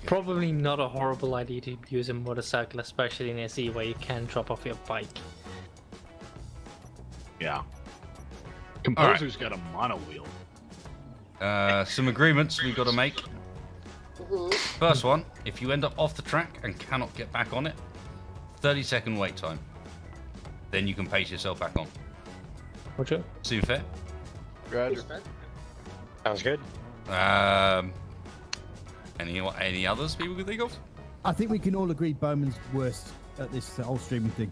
probably not a horrible idea to use a motorcycle, especially in a sea where you can drop off your bike. Yeah. Composer's got a mono wheel. Some agreements we got to make. First one, if you end up off the track and cannot get back on it, 30-second wait time. Then you can pace yourself back on. Roger. Seem fair? Roger. Sounds good. Any others people can think of? I think we can all agree Bowman's worst at this whole streaming thing.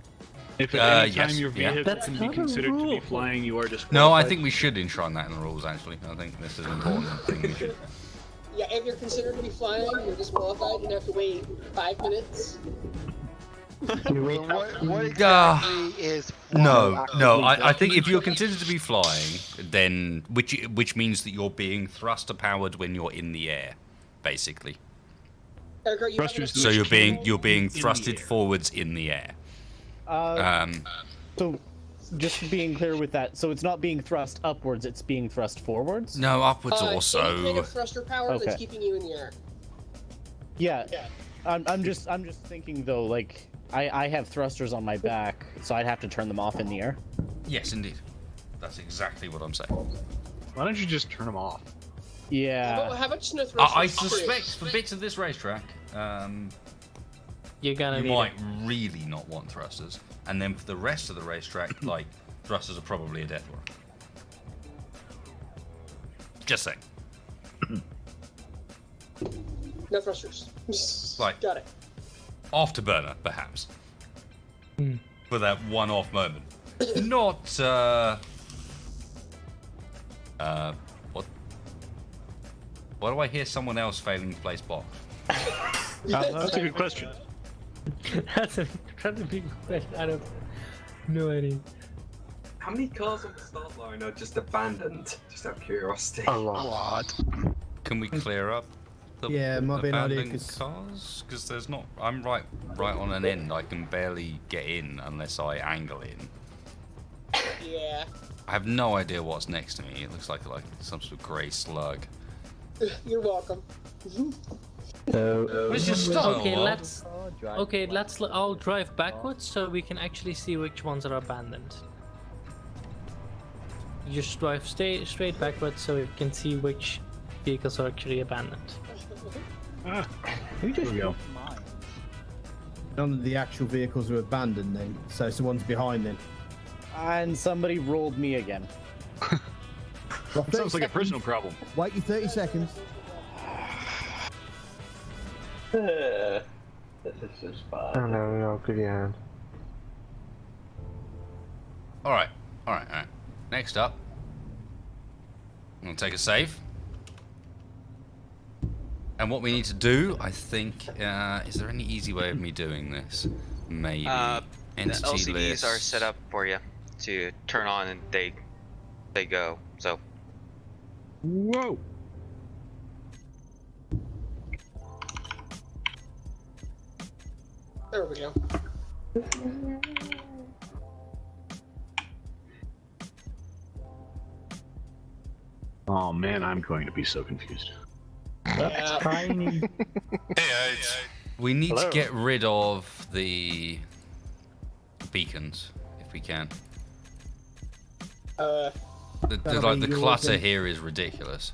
If at any time yes, your vehicle That's can be not a considered to be rule. flying, you are disqualified. No, I think we should enshrine that in the rules, actually. I think this is an important thing we should. Yeah, if you're considered to be flying, you're disqualified. You have to wait 5 minutes. What exactly is No. I think if you're considered to be flying, then which means that you're being thruster powered when you're in the air, basically. Eric, you Thrusters So you're being thrusted forwards in the air. So, just being clear with that, so it's not being thrust upwards, it's being thrust forwards? No, upwards Any kind also. of thruster power Okay. that's keeping you in the air. Yeah. I'm just thinking though, like, I have thrusters on my back, so I'd have to turn them off in the air. Yes, indeed. That's exactly what I'm saying. Why don't you just turn them off? Yeah. How about just no thrusters? I suspect for bits of this racetrack, You're gonna you need might really not want thrusters, and then for the rest of the racetrack, like thrusters are probably a death warrant. Just saying. No thrusters. Like- Got it. Afterburner, perhaps. For that one-off moment. Not, Why do I hear someone else failing to place box? That's a good question. That's an incredibly good question. I don't. No idea. How many cars on the start line are just abandoned? Just out of curiosity. a lot? Can we clear up the Yeah, it might be an idea, abandoned 'cause- cars? Because there's not... I'm right on an end. I can barely get in unless I angle in. Yeah. I have no idea what's next to me. It looks like some sort of grey slug. You're welcome. Let's just start. Okay, I'll drive backwards so we can actually see which ones are abandoned. You just drive straight backwards so we can see which vehicles are actually abandoned. Here we go. None of the actual vehicles are abandoned then, so it's the ones behind then. And somebody rolled me again. Well, That sounds like a 30 personal problem. seconds. Wait your 30 seconds. This is just bad. Oh no, good hand. Alright. Next up. I'm going to take a save. And what we need to do, I think, is there any easy way of me doing this? Maybe. The Entity LCDs list. are set up for you to turn on and they go. So Whoa! There we go. Oh man, I'm going to be so confused. Yeah. Tiny. We need Hello. to get rid of the beacons, if we can. Uh, The That'll be the yours clutter then. here is ridiculous.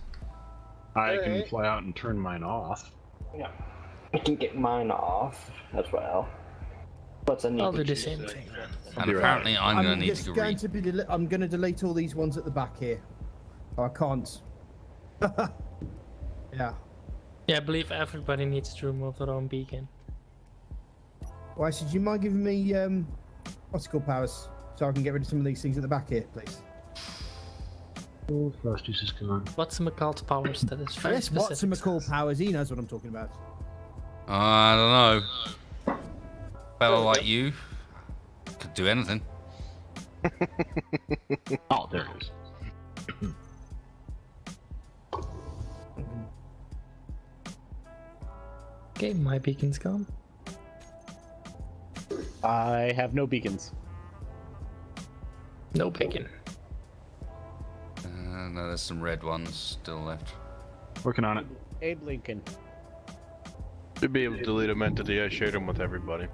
I can Alright. fly out and turn mine off. Yeah. I can get mine off as well. But I need I'll to do the choose same it. thing. And be right. apparently I'm going to need just to going to be I'm going to delete all these ones at the back here. Oh, I can't. Yeah. Yeah, I believe everybody needs to remove their own beacon. Why, should you mind giving me what's it called, powers, so I can get rid of some of these things at the back here, please? Oh, Frosty's is gone. What's McCall's powers? That is very Yes, what's specific. McCall powers? He knows what I'm talking about. I don't know. Fella like you could do anything. Oh, there it is. Okay, my beacon's gone. I have no beacons. No beacon. No, there's some red ones still left. Working on it. Abe Lincoln. To be able to delete him entity, I shared him with everybody.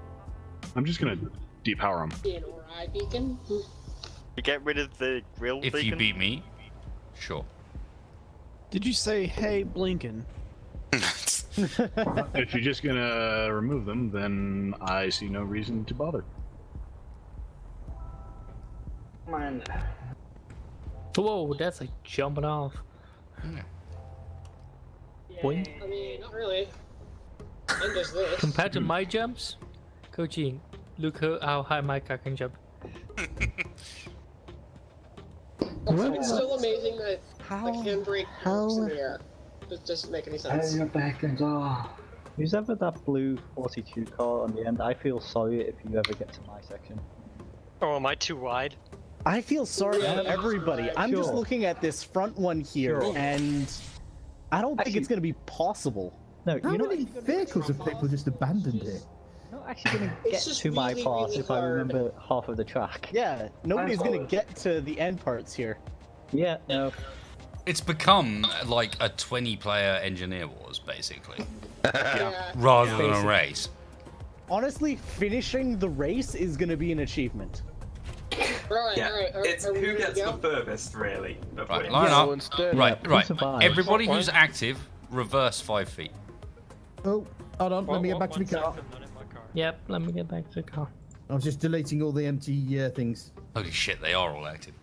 I'm just gonna depower him. An Ori beacon. You get rid of the grill If beacon? you beat me, sure. Did you say, hey, Blinken? If you're just gonna remove them, then I see no reason to bother. Man. Whoa, that's like jumping off. Boing. I mean, not really. And there's this. Compared to my jumps, Kochi, look how high my car can jump. It's still amazing that the handbrake works in the air. It doesn't make any sense. Who's ever that blue 42 car on the end? I feel sorry if you ever get to my section. Oh, am I too wide? I feel sorry for everybody. I'm just looking at this front one here, and I don't think it's going to be possible. No, How many vehicles have people just abandoned here? not actually going to get It's just to my really, part really if I hard. remember half of the track. Yeah, nobody's going to get to the end parts here. Yeah, no. It's become like a 20-player engineer wars, basically, Yeah. rather than a race. Honestly, finishing the race is going to be an achievement. Right, Yeah, alright. it's are we who ready to gets go? the furthest, really. of Right, wins. line So up. instead, Right. survive? Everybody who's active, reverse 5 feet. Oh, hold on, let me get back to my car. Yep, let me get back to the car. I was just deleting all the empty things. Holy shit, they are all active.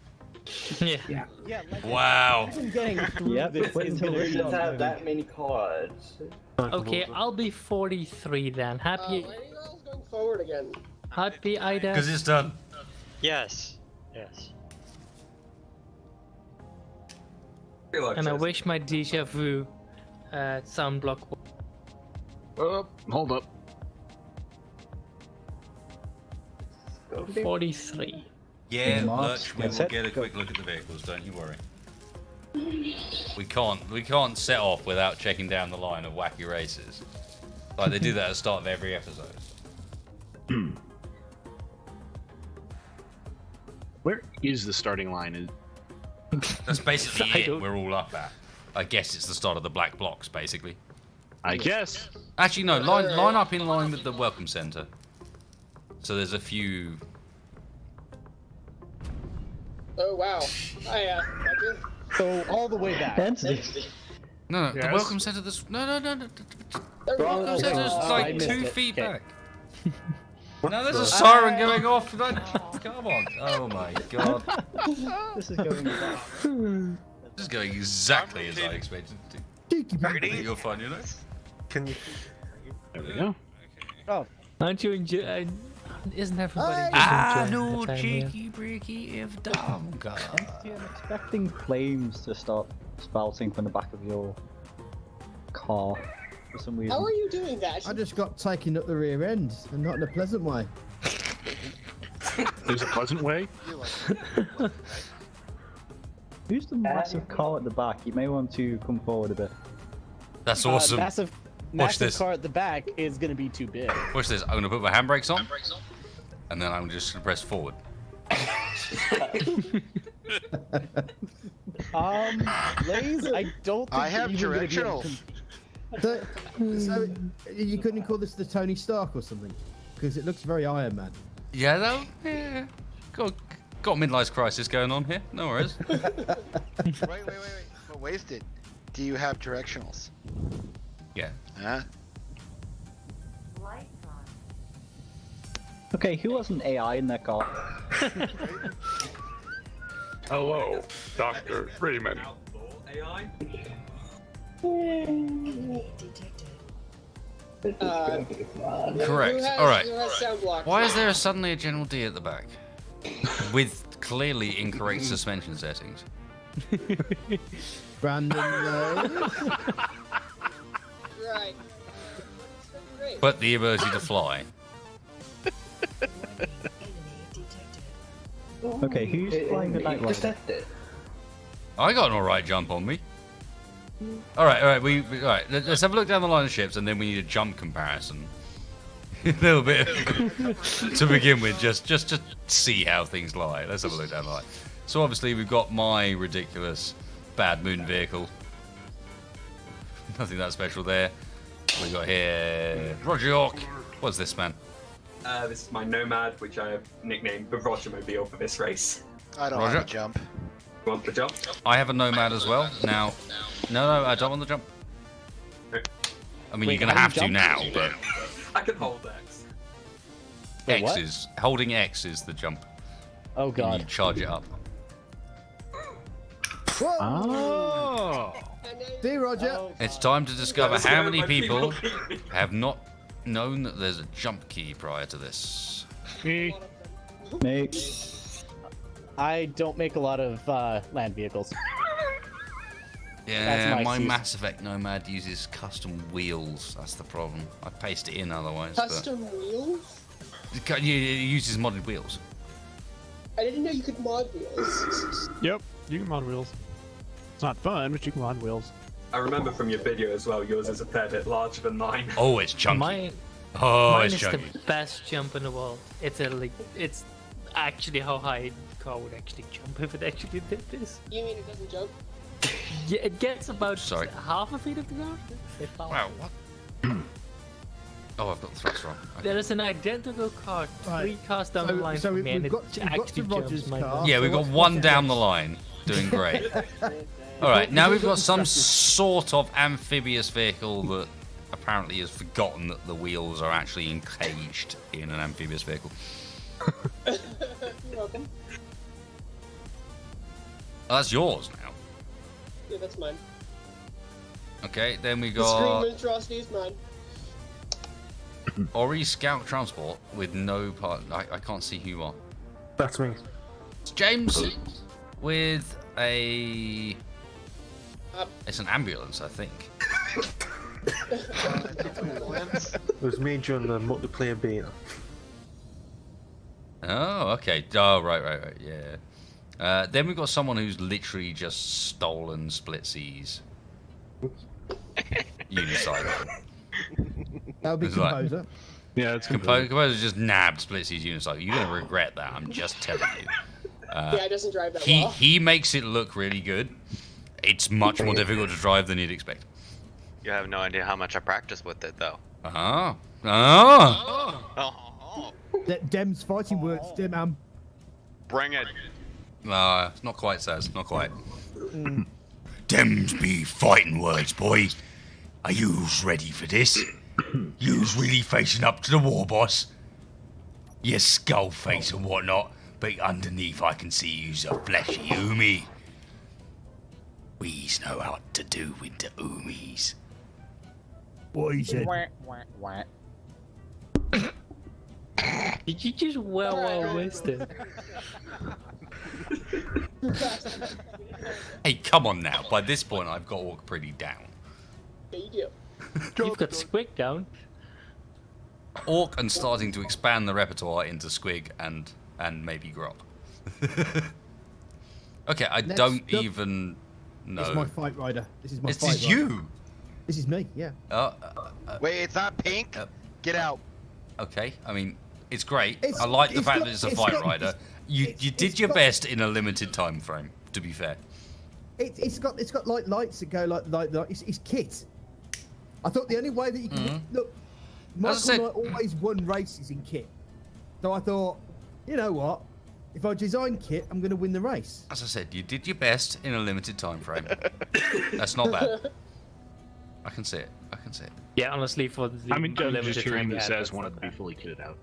Yeah. Yeah, like Wow. even getting through this is going to be that many cards. Okay, I'll be 43 then. Happy, Why are you guys going forward again? happy Ida. Because it's done. Yes. Yes. I feel like And I just- wish my deja vu sound block. Hold up. 43. Yeah, Marks, Lurch, we will set, get a go. quick look at the vehicles, don't you worry. We can't set off without checking down the line of wacky races. Like they do that at the start of every episode. Where is the starting line? That's basically I it don't- we're all up at. I guess it's the start of the black blocks, basically. I guess. Actually, no, line up in line with the welcome center. So there's a few... Oh wow. Roger. So all the way back. No, the Yes? welcome center. No. There we The go. welcome center's I like missed 2 it. feet Okay. back. Now there's a siren going off. Come on. Oh my god. This is going back. This is going exactly as I expected it to. Cheeky You're fine, you know? Can you? There we go. Aren't you enjoying? Isn't everybody Hey! just enjoying the time here? breaky if dumb god. I'm expecting flames to start spouting from the back of your car for some reason. How are you doing that? I just got taken up the rear end, and not in a pleasant way. There's a pleasant way. Who's the massive car at the back? You may want to come forward a bit. That's awesome. Massive this. car at the back is going to be too big. Watch this. I'm gonna put my handbrakes on, and then I'm just gonna press forward. Lays, I don't think I have you're even gonna be able to directionals. So you couldn't call this the Tony Stark or something? Because it looks very Iron Man. Yeah, though. Yeah. Got a midlife crisis going on here. No worries. Wait. What wasted? Do you have directionals? Yeah. Huh? Okay, who has an AI in their car? Hello, Dr. Freeman. Outlaw AI? Correct. Who has, All right. Who has sound block? Why is there suddenly a General D at the back? With clearly incorrect suspension settings. Brandon Lowe. Right. Great. But the ability to fly. Okay, who's flying the night rider? I got an alright jump on me. Alright, alright, let's have a look down the line of ships and then we need a jump comparison. A little bit to begin with, just to see how things lie. Let's have a look down the line. So obviously we've got my ridiculous Bad Moon vehicle. Nothing that special there. We got here Roger York. What's this, man? This is my Nomad, which I have nicknamed the Roger Mobile for this race. I don't Roger. want to jump. You want the jump? I have a Nomad as well. Now, no, I don't want the jump. I mean, Wait, you're gonna how have do to you now, jump? but I can hold X. Wait, what? holding X is the jump. Oh You god. charge it up. Whoa! Oh. See, Roger. It's time to discover That's how where many my people keep me. have not known that there's a jump key prior to this. Me. I don't make a lot of land vehicles. Yeah, my my excuse. Mass Effect Nomad uses custom wheels. That's the problem. I paste it in otherwise. Custom wheels? But it uses modded wheels. I didn't know you could mod wheels. Yep, you can mod wheels. It's not fun, but you can mod wheels. I remember from your video as well, yours is a fair bit larger than mine. Oh, it's chunky. Mine It's is chunky. the best jump in the world. It's actually how high a car would actually jump if it actually did this. You mean it doesn't jump? Yeah, it gets about Sorry. half a feet of the ground. Wow, what? Oh, I've got the thrust wrong. Okay. There is an identical car 3 Right. cars down the line So from me, and we've it got to actually Roger's jumps my car. Yeah, So we've got what's one next? down the line. Doing great. Alright, now we've got some sort of amphibious vehicle that apparently has forgotten that the wheels are actually encaged in an amphibious vehicle. You're welcome. Oh, that's yours now. Yeah, that's mine. Okay, then we The screen got monstrosity is mine. Ori Scout Transport with no part. I can't see who you are. That's me. It's James with a. It's an ambulance, I think. It was me during the multiplayer beta. Oh, okay. Oh, right. Yeah. Then we've got someone who's literally just stolen Splitsies. Unicycle. That would be It's like- Composer. Yeah, it's Composer just nabbed Splitsies Unicycle. You're gonna regret that. I'm just telling you. Yeah, it doesn't drive that He well. he makes it look really good. It's much more difficult to drive than you'd expect. You have no idea how much I practiced with it, though. Oh. Dem's fighting words, Dem. Bring it. No, not quite, Saz. Not quite. Dems be fighting words, boy. Are yous ready for this? Yous really facing up to the war boss? Your skull face and whatnot, but underneath I can see yous a fleshy oomy. We's know what to do with the oomies. What he said. Did you just well wasted? Hey, come on now. By this point, I've got Orc pretty down. Yeah, you do. You've got Squig down. Orc and starting to expand the repertoire into Squig and maybe Grop. Okay, I Next don't up- even know. This is my fight rider. This is my This fight is rider. you. This is me, yeah. Wait, it's not pink? Get out. Okay, I mean, it's great. It's- I like the it's fact got- that it's a it's fight got- rider. You it's did your got- best in a limited time frame, to be fair. It's got like lights that go like it's kit. I thought the only way that you can look, Michael said- and I always won races in kit. So I thought, you know what? If I design kit, I'm going to win the race. As I said, you did your best in a limited time frame. That's not bad. I can see it. I can see it. Yeah, honestly, for the I mean, I'm limited just time hearing we this had, as that's wanted not to be bad. fully kitted out.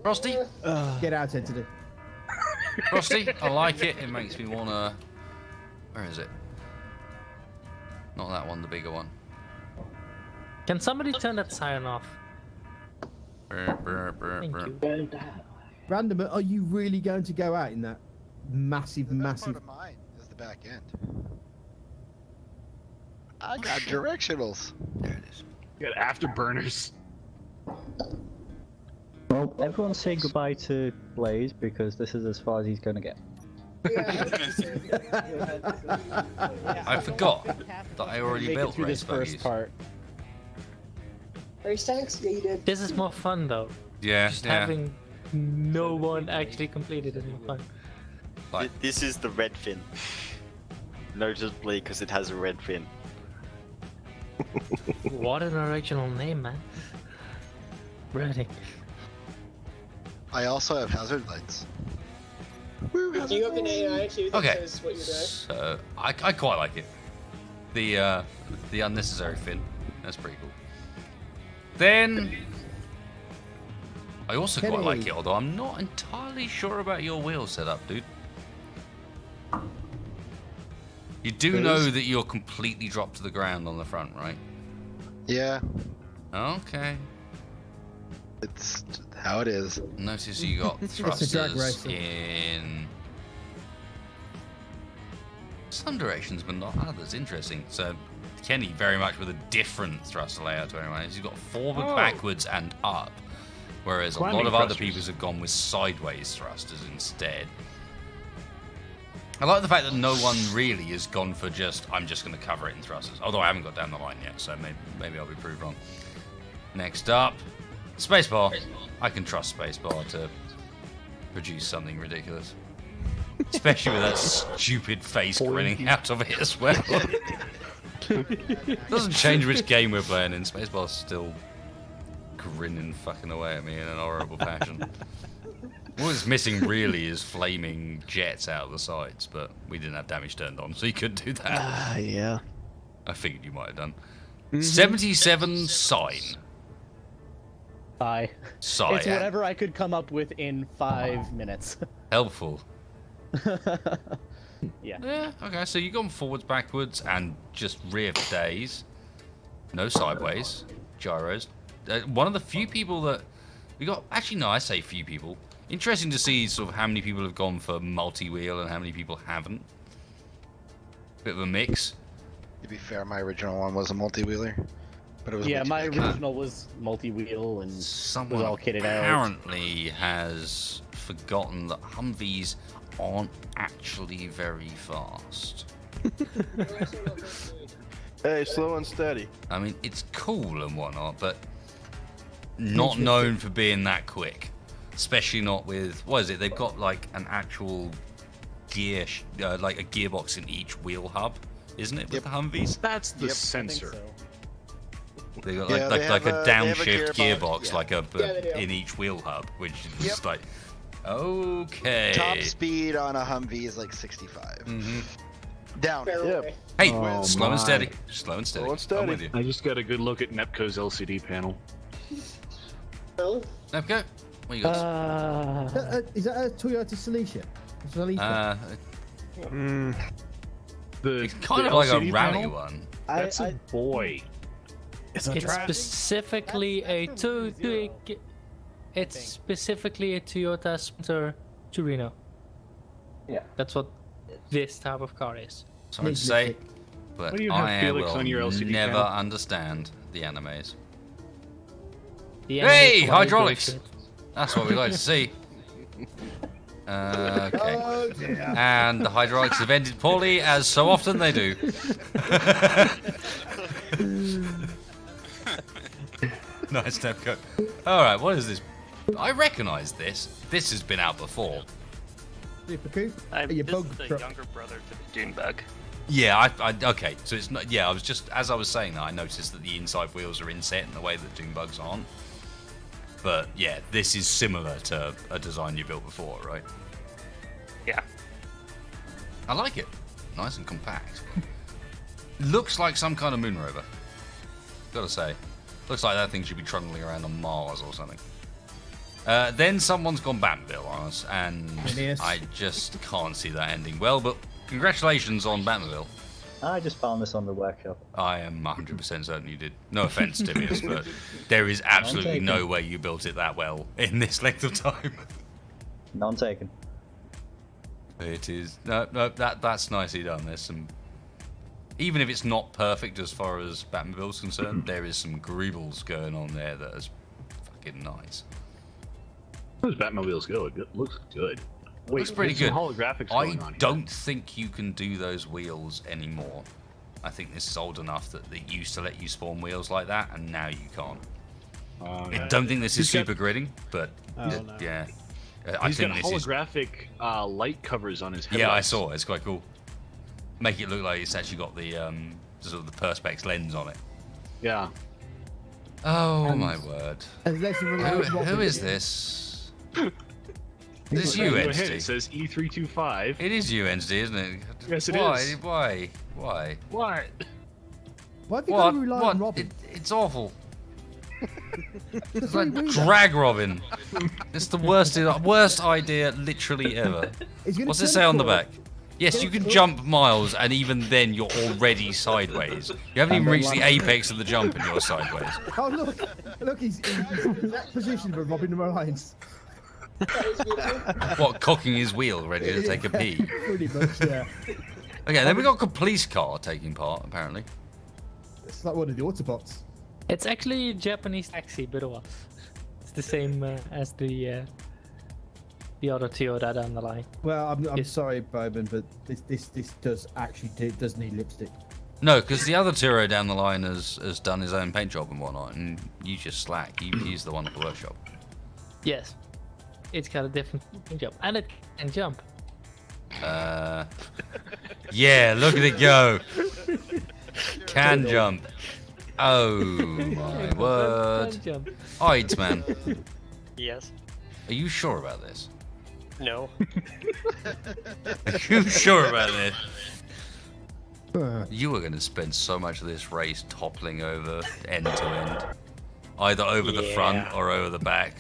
Frosty, Get out, Entity. Frosty, I like it. It makes me wanna. Where is it? Not that one, the bigger one. Can somebody turn that siren off? Brr, brr, brr, Thank brr. you. Random, are you really going to go out in that massive? The best part of mine is the back end. I got directionals. There it is. You got afterburners. Well, everyone say goodbye to Blaze because this is as far as he's going to get. I forgot that I already Make it built through race this first buggies. part. Race tanks? Yeah, you did. This is more fun though. Yeah, Just yeah. having no one actually completed is more fun. Like, This is the red fin. Noticeably because it has a red fin. What an original name, man. Really. I also have hazard lights. Do you have an AI too that Okay. says what you're doing? So I quite like it. The unnecessary fin. That's pretty cool. Then I also quite Kenny. like it, although I'm not entirely sure about your wheel setup, dude. You do know that you're completely dropped to the ground on the front, right? Yeah, Okay. it's how it is. Notice you got a drag thrusters racing. in some directions, but not others. Interesting. So Kenny very much with a different thruster layout to everyone else. He's got forward, backwards, and up, whereas a lot Climbing of other thrusters. people have gone with sideways thrusters instead. I like the fact that no one really has gone for just, I'm just going to cover it in thrusters. Although I haven't got down the line yet, so maybe I'll be proved wrong. Next up, spacebar. I can trust spacebar to produce something ridiculous. Especially with that stupid face grinning out of it as well. Doesn't change which game we're playing in. Spacebar's still grinning fucking away at me in an horrible fashion. What it's missing really is flaming jets out of the sides, but we didn't have damage turned on, so you couldn't do that. Yeah. I figured you might have done. 77 sign. Sigh. It's Sigh. whatever I could come up with in 5 minutes. Helpful. Yeah. Yeah, okay, so you've gone forwards, backwards, and just rear days. No sideways. Gyros. One of the few people that... we got... actually, no, I say few people. Interesting to see sort of how many people have gone for multi-wheel and how many people haven't. Bit of a mix. To be fair, my original one was a multi-wheeler, but it was Yeah, way too my big. original was multi-wheel and Someone was all kitted out. apparently has forgotten that Humvees aren't actually very fast. Hey, slow and steady. I mean, it's cool and whatnot, but not known for being that quick. Especially not with, what is it? They've got like an actual gear, like a gearbox in each wheel hub, isn't it? With the Humvees, That's the Yep. sensor. they got Yeah, like they like have a a- they have a downshift gearbox, gearbox, yeah. like Yeah, they do. in each wheel hub, which is Yep. just like, okay. Top speed on a Humvee is like 65. Mhm. Down. Fairway. Hey, Oh slow and my. steady. Slow and steady. Slow and steady. I'm with you. I just got a good look at Nepco's LCD panel. No? Nepco, what you got? Is that a Toyota Celica? Celica? The, It's kind the of like a LCD rally panel? one. That's a boy. It's specifically a It's specifically a Toyota Sprinter Torino. Yeah. That's what this type of car is. Sorry to say, but Why do you have I Felix will on your LCD never panel? understand the animes. The Hey, animated hydraulics! bullshit. That's what we like to see. Okay. Oh, dear. And the hydraulics have ended poorly, as so often they do. Nice Nepco. Alright, what is this? I recognise this. This has been out before. Super Coop? I'm Your this bug is the truck. younger brother to the Dune Bug. Yeah, okay. So it's not. Yeah, I was just as I was saying that I noticed that the inside wheels are inset in the way that Doom Bugs aren't. But yeah, this is similar to a design you built before, right? Yeah. I like it. Nice and compact. Looks like some kind of moon rover. Gotta say, looks like that thing should be trundling around on Mars or something. Then someone's gone Batmobile on us, and Yes. I just can't see that ending well. But congratulations on Batmobile. I just found this on the workshop. I am 100% certain you did. No offense, Timius, but there is absolutely taken. no way you built it that well in this length of time. None taken. It is no, that's nicely done. There's some, even if it's not perfect as far as Batmobile's concerned, there is some greebles going on there that is fucking nice. Those Batmobiles go. It looks good. Wait, Looks pretty there's good. some holographics I going on here. don't think you can do those wheels anymore. I think this is old enough that they used to let you spawn wheels like that, and now you can't. I don't think this is He's got- super gridding, but Oh, no. yeah. I He's think got this is. holographic light covers on his head. Yeah, I saw it. It's quite cool. Make it look like it's actually got the sort of the perspex lens on it. Yeah. Oh And- my word. And let's rely on Who Robin is again. this? This you Go ahead, entity. it says E325. It is you entity, isn't it? Yes, it Why? is. Why? What? Why have you What? got to rely What? on Robin? It's awful. The It's like three-wheeler. drag Robin. It's the worst idea literally ever. He's gonna What's it turn say on the forward. back? Yes, Gonna you can turn- jump miles, and even then you're already sideways. You haven't even reached the apex of the jump, and you're sideways. Oh look, he's in that position for Robin Reliance. What, cocking his wheel, ready to take a pee? Pretty much, yeah. Okay, then we got a police car taking part, apparently. It's like one of the Autobots. It's actually a Japanese taxi, but well, it's the same as the other Toyota down the line. Well, I'm Yes. sorry, Bowman, but this does actually does need lipstick. No, because the other Turo down the line has done his own paint job and whatnot, and you just slack. He's the one at the workshop. Yes, it's got a different jump, and it can jump. Yeah, look at it go. Can jump. Oh my word. Can jump. Ides, man. Yes. Are you sure about this? No. Are you sure about this? Uh, You are going to spend so much of this race toppling over end to end. Either over the front Yeah. or over the back.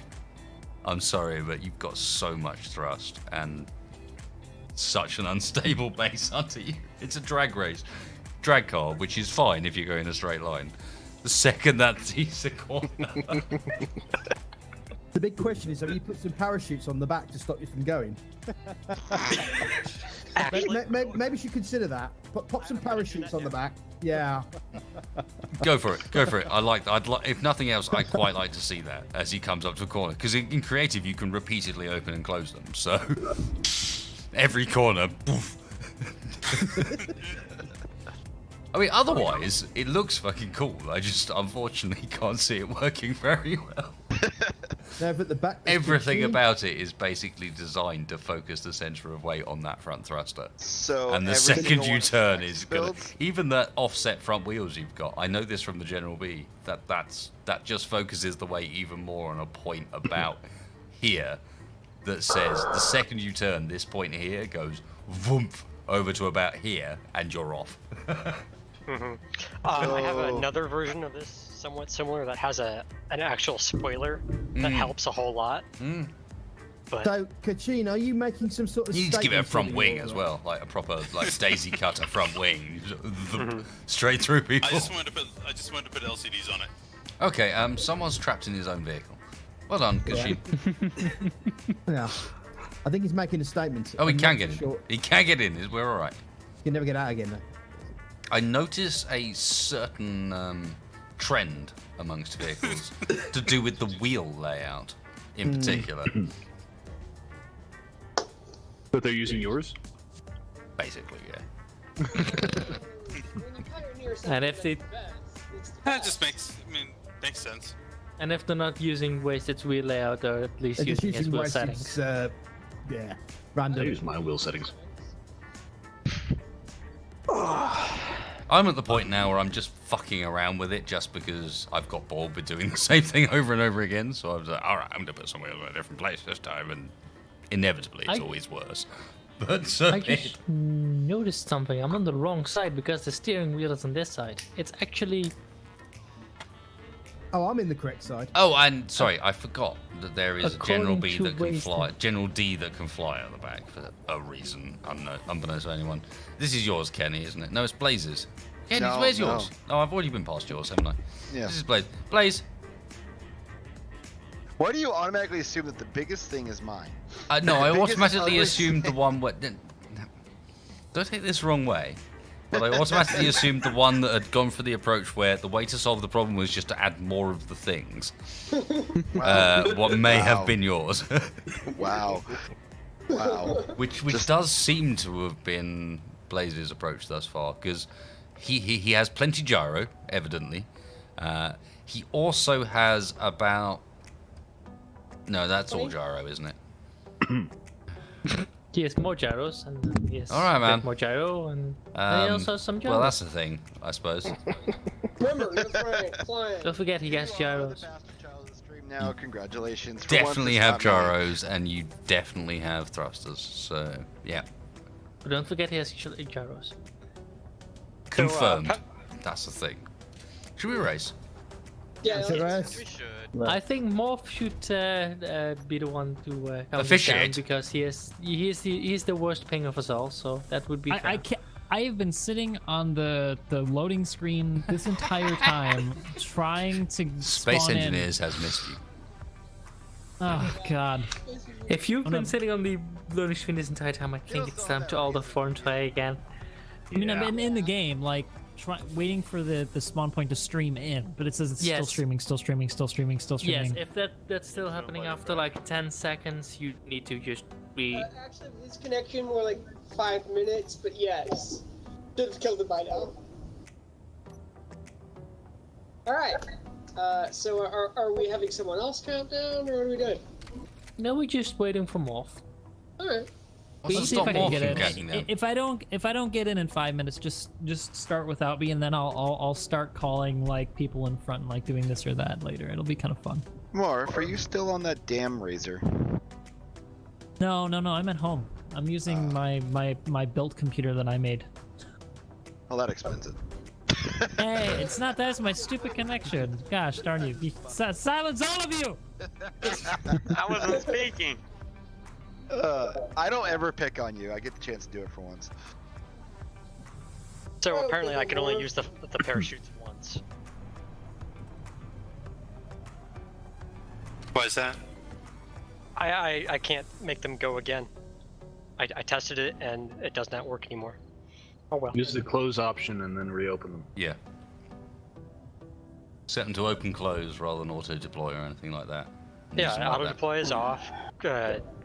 I'm sorry, but you've got so much thrust and such an unstable base under you. It's a drag race. Drag car, which is fine if you go in a straight line. The second that sees a corner. the big question is, have you put some parachutes on the back to stop you from going? Actually, Maybe you should consider that. Pop some parachutes on the back. Yeah. Go for it. Go for it. I like that. If nothing else, I'd quite like to see that as he comes up to a corner. Because in creative, you can repeatedly open and close them. So every corner. Poof. I mean, otherwise, it looks fucking cool. I just unfortunately can't see it working very well. No, but the back. there's Everything two- about it is basically designed to focus the center of weight on that front thruster. So And the every second single you one of turn the is gonna, builds- even that offset front wheels you've got. I know this from the General B. That just focuses the weight even more on a point about here that says the second you turn, this point here goes voomp over to about here, and you're off. I have another version of this, somewhat similar, that has an actual spoiler that helps a whole lot. But So, Kachin, are you making some sort of? You need to give it a statement front in wing your- as well, like a proper like daisy cutter front wing, straight through people. I just wanted to put LCDs on it. Okay, someone's trapped in his own vehicle. Well done, Kashin. Yeah. I think he's making a statement. Oh, he I'm can not get in. sure. He can get in. We're all right. You can never get out again, though. I notice a certain trend amongst vehicles to do with the wheel layout, in particular. But they're using yours? Basically, yeah. And if they That just makes sense. and if they're not using wasted wheel layout, they're at least They're just using his using wheel wasted, settings. yeah, I random. use my wheel settings. I'm at the point now where I'm just fucking around with it just because I've got bored with doing the same thing over and over again. So I was like, all right, I'm going to put some wheels in a different place this time. And inevitably, it's always worse. But so I just noticed something. I'm on the wrong side because the steering wheel is on this side. It's actually Oh, I'm in the correct side. Oh, and sorry, I forgot that there is a General According B to that can wasted. fly, General D that can fly on the back for a reason unbeknownst to anyone. This is yours, Kenny, isn't it? No, it's Blaze's. Kenny, No, where's no. yours? No, I've already been past yours, haven't I? Yeah. This is Blaze. Blaze. Why do you automatically assume that the biggest thing is mine? No, I Biggest automatically ugly assumed the one. Don't take this wrong way. But I automatically assumed the one that had gone for the approach where the way to solve the problem was just to add more of the things. What may have been yours. Wow. Wow. Which does seem to have been Blaze's approach thus far, because he has plenty gyro, evidently. He also has about... No, that's all gyro, isn't it? He has more gyros, and he has All right, man. more gyro, and he also has some gyros. Well, that's the thing, I suppose. Remember, no flying. Don't forget he has gyros. Now, congratulations. For Definitely once, have it's not me. gyros, and you definitely have thrusters. So, yeah. But don't forget he has gyros. Confirmed. That's the thing. Should we race? Yeah, Is it let's- right? We should. I think Morph should be the one to count it down Officiate. because he's the worst ping of us all. So that would be. Fair. I can't. I have been sitting on the loading screen this entire time, trying to Space spawn Engineers has missed you. In. Oh God. If you've been sitting on the loading screen this entire time, I think it's time to all form try again. I mean, I'm in the game, like waiting for the spawn point to stream in, but it says it's still Yes. streaming, still streaming, still streaming, still streaming. Yes, if that's still happening after like 10 seconds, you need to just be. Actually, this connection more like 5 minutes, but yes. Should have killed it by now. Alright. So are we having someone else count down, or what are we doing? No, we're just waiting for Morph. Alright. What's to See if stop I can Morph get from in. getting them? If I don't get in 5 minutes, just start without me, and then I'll start calling like people in front and like doing this or that later. It'll be kind of fun. Morph, are you still on that damn razor? No, I'm at home. I'm using my built computer that I made. Well, that explains it. Hey, it's not that. It's my stupid connection. Gosh darn you! Silence all of you! I wasn't speaking. I don't ever pick on you. I get the chance to do it for once. So apparently I can only use the parachutes once. Why is that? I can't make them go again. I tested it and it does not work anymore. Oh well. Use the close option and then reopen them. Yeah. Set them to open close rather than auto deploy or anything like that. Yeah, Something like auto that. deploy is off.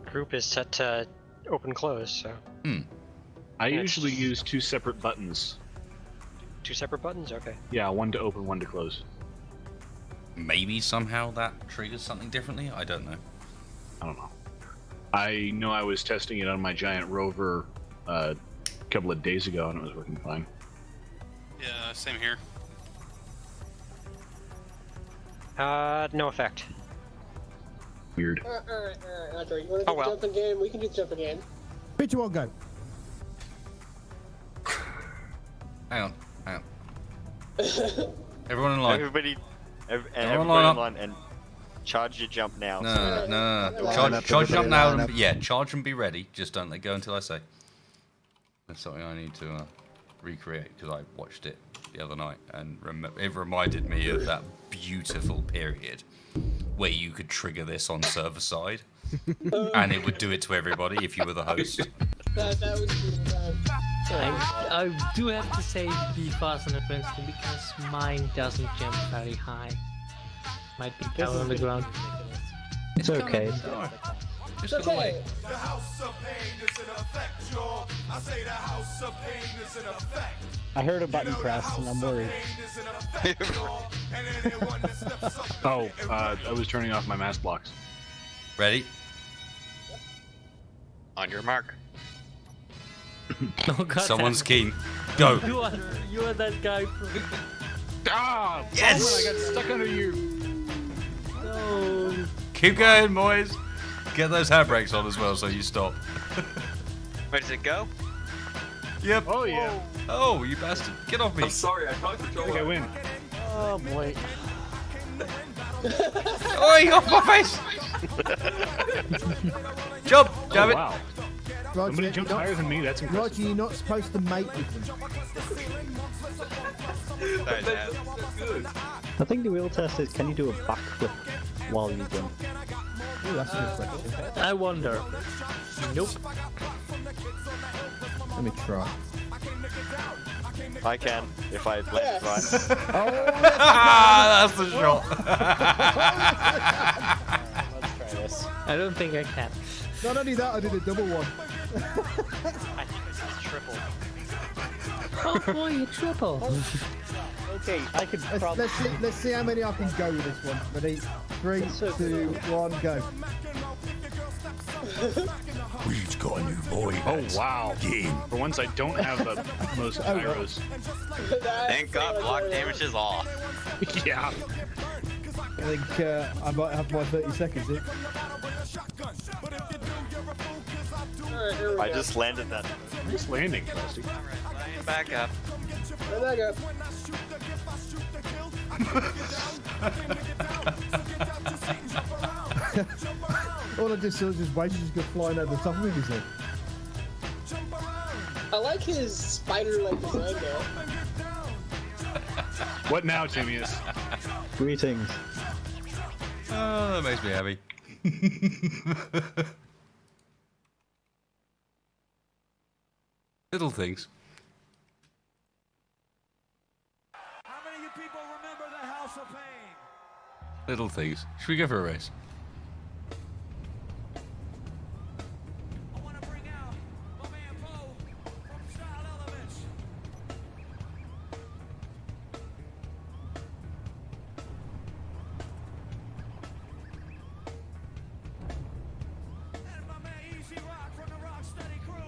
Group is set to open close. So. I usually use 2 separate buttons. 2 separate buttons? Okay. Yeah, one to open, one to close. Maybe somehow that triggers something differently. I don't know. I don't know. I know I was testing it on my giant rover a couple of days ago and it was working fine. Yeah, same here. No effect. Weird. Alright, Andre, you wanna do the jump again? We can do the jump again. Bitch, you won't go. Hang on. Everyone in line. Everybody Everyone line up. in line and charge your jump now. No. Charge jump now. And, charge and be ready. Just don't let go until I say. That's something I need to recreate because I watched it the other night and it reminded me of that beautiful period where you could trigger this on server side and it would do it to everybody if you were the host. That was beautiful. I do have to say be fast on the Princeton because mine doesn't jump very high. Might be down on the ground. It's okay. It's okay. The house of pain is in effect, y'all. I say the house of pain is in effect. I heard a button press and I'm worried. Oh, I was turning off my mask blocks. Ready? On your mark. Oh, God, Someone's keen. Go. You are that guy from... Ah! Yes! Oh, I got stuck under you. No. Keep going, boys. Get those handbrakes on as well so you stop. Where does it go? Yep. Oh, yeah. Oh, you bastard. Get off me. I'm sorry, I can't I control think I it. win. Oh boy. Oi, off my face! Jump! Damn Oh, it! wow. Roger, Somebody jumped higher than me, that's impressive. Roger, you're not supposed to mate with them. Sorry, Dad. I think the real test is can you do a backflip while you jump? Ooh, that's a good question. I wonder. Nope. Let me try. I can, if I let it right. That's the shot. Let's try this. I don't think I can. Not only that, I did a double one. I think this is triple. Oh boy, a triple. Okay, I could probably. Let's see how many I can go with this one. Ready? 3, 2, 1, go. We've got a new boy. Oh wow! For once, I don't have the most gyros. Thank God, block damage is off. Yeah. I think I might have my 30 seconds here. Alright, here we go. I just landed that. Nice landing, Frosty. Back up. There we go. All I just saw was just waves just go flying over the top of him, he said. I like his spider-like design though. What now, Timius? Greetings. Oh, that makes me happy. Little things. How many of you people remember the House of Pain? Little things. Should we go for a race? I want to bring out my man Poe from Style Elements. And my man Easy Rock from the Rocksteady crew.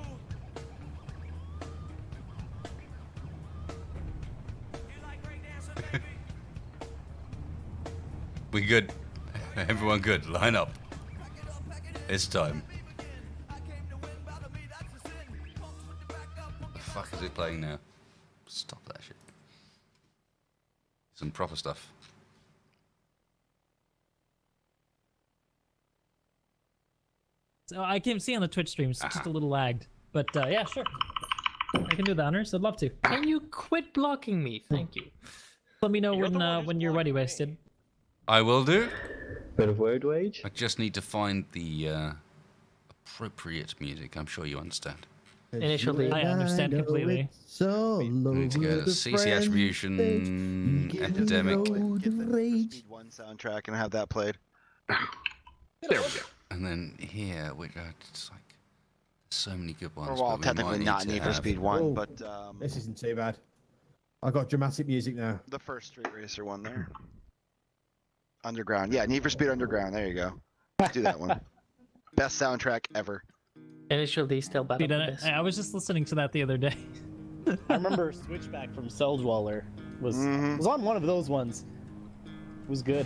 You like breakdancing, baby? We good? Everyone good? Line up. It's time. The fuck is it playing now? Stop that shit. Some proper stuff. So I can see on the Twitch stream, it's just a little lagged. But yeah, sure. I can do the honors. I'd love to. Can you quit blocking me? Thank you. Let me know when you're ready, Wasted. I will do. Bit of word wage. I just need to find the appropriate music. I'm sure you understand. Initially, I understand completely. So We need to go to CC Attribution, Epidemic, Get the Speed 1 soundtrack and have that played. There we go. and then here, which it's like so many good ones. Well, but we technically might not to Need for have- Speed 1, Oh, but this isn't too bad. I got dramatic music now. the first Street Racer one there. Underground. Yeah, Need for Speed Underground. There you go. Let's do that one. Best soundtrack ever. initially still better Dude, than this. I was just listening to that the other day. I remember Switchback from Cell Dweller was on one of those ones. It was good.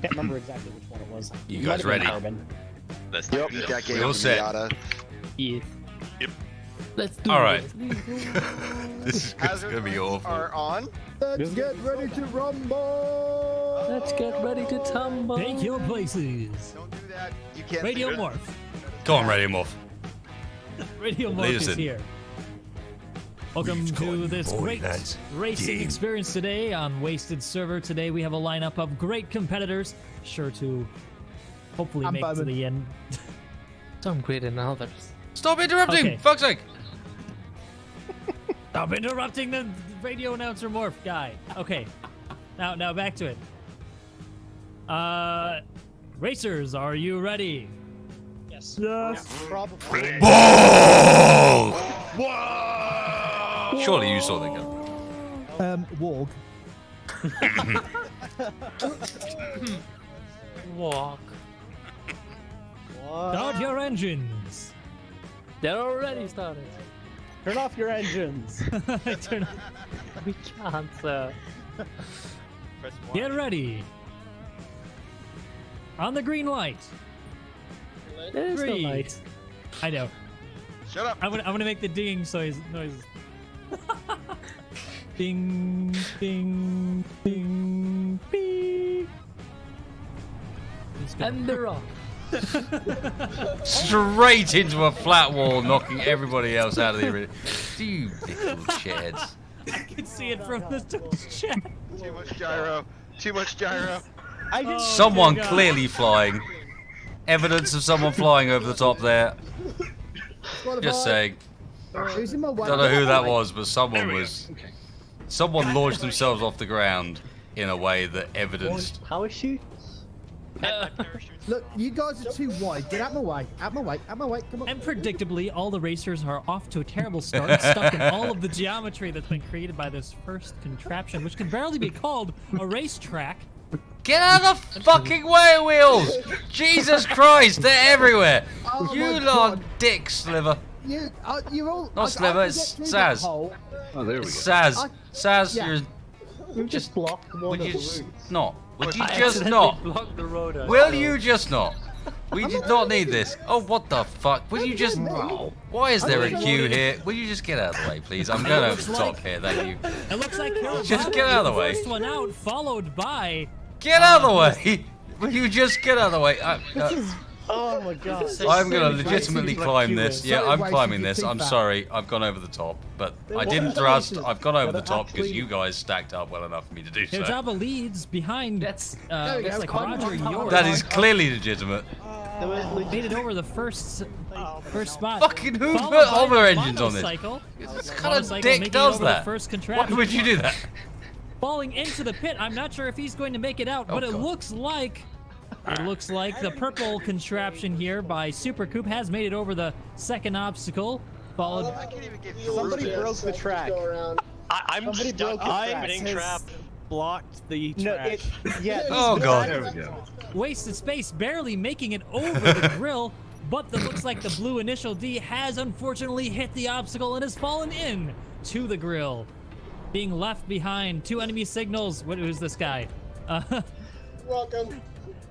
Can't remember exactly which one it was. You It guys might have been ready? Carbon. Let's Yep, do this. that game We all was set. Miata. Yeah. Yep. Let's do All right. this. This is gonna be awful. Are on. Let's get ready to rumble! Let's get ready to tumble. Take your places. Don't do that. You can't. Radio do it. Morph. Go on, Radio Morph. Radio Lead Morph us is in. here. Welcome We've got to you, this boy, great lads. racing Game. experience today on Wasted Server. Today we have a lineup of great competitors, sure to hopefully I'm make it to bumming. the end. Some great and others. Stop interrupting! Okay. Fuck's sake! Stop interrupting the radio announcer Morph guy. Okay, now back to it. Racers, are you ready? Yes. Yes. Probably. Surely you saw that go. Warg. Walk. Start your engines. They're already started. Turn off your engines. Turn- We can't. Press Y. Get ready. On the green light. There's no Three. light. I know. Shut up. I'm gonna make the dinging noises. Ding, ding, ding, beep. Let's go. And they're off. Straight into a flat wall, knocking everybody else out of the arena. You little shitheads. I can see it from the chat. Too much gyro. Too much gyro. Someone dear God. clearly flying. Evidence of someone flying over the top there. Just saying. Who's in my way? Don't know who that was, but someone was. Someone launched themselves off the ground in a way that evidenced. Parachute? Look, you guys are too wide. Get out my way. Out my way. Out my way. Come on. And predictably, all the racers are off to a terrible start, stuck in all of the geometry that's been created by this first contraption, which can barely be called a racetrack. Get out of the fucking way, Wheels! Jesus Christ, they're everywhere! Oh You my lot God. dick, Sliver. You're all. Not Sliver, it's Saz. Oh, there we go. Saz. Saz, yeah. you're just blocked one Would of you the just routes. not? Would you I just accidentally not? blocked the road. Will you just not? We did not need this. Oh, what the fuck? Will you just... Why is there a queue here? Will you just get out of the way, please? I'm going over the top here, thank you. It looks like Just get out of the way. First one out, followed by. Get out of the way! Will you just get out of the way? Oh my god. I'm going to legitimately climb this. Yeah, I'm Sorry, climbing wasted this. your I'm feet sorry. I've gone over the top. But I didn't thrust. I've gone over the top because you guys stacked up well enough for me to do so. Kirjava leads behind. That's looks like Roger York. That is clearly legitimate. Made it over the first spot. Fucking who Followed put by hover the engines on this? motorcycle. What kind of Motorcycle dick making it does over the that? first Why contraption. would you do that? Falling into the pit. I'm not sure if he's going to make it out, but it God. looks like the purple contraption here by Super Coop has made it over the second obstacle. Followed. I can't even get Somebody through broke this. the track. I'm Somebody stuck broke in the the track. spinning Has trap. Blocked the No, track. yeah. Oh god. There we go. Wasted space, barely making it over the grill, but it looks like the blue initial D has unfortunately hit the obstacle and has fallen in to the grill. Being left behind, 2 enemy signals. Who's this guy? Welcome.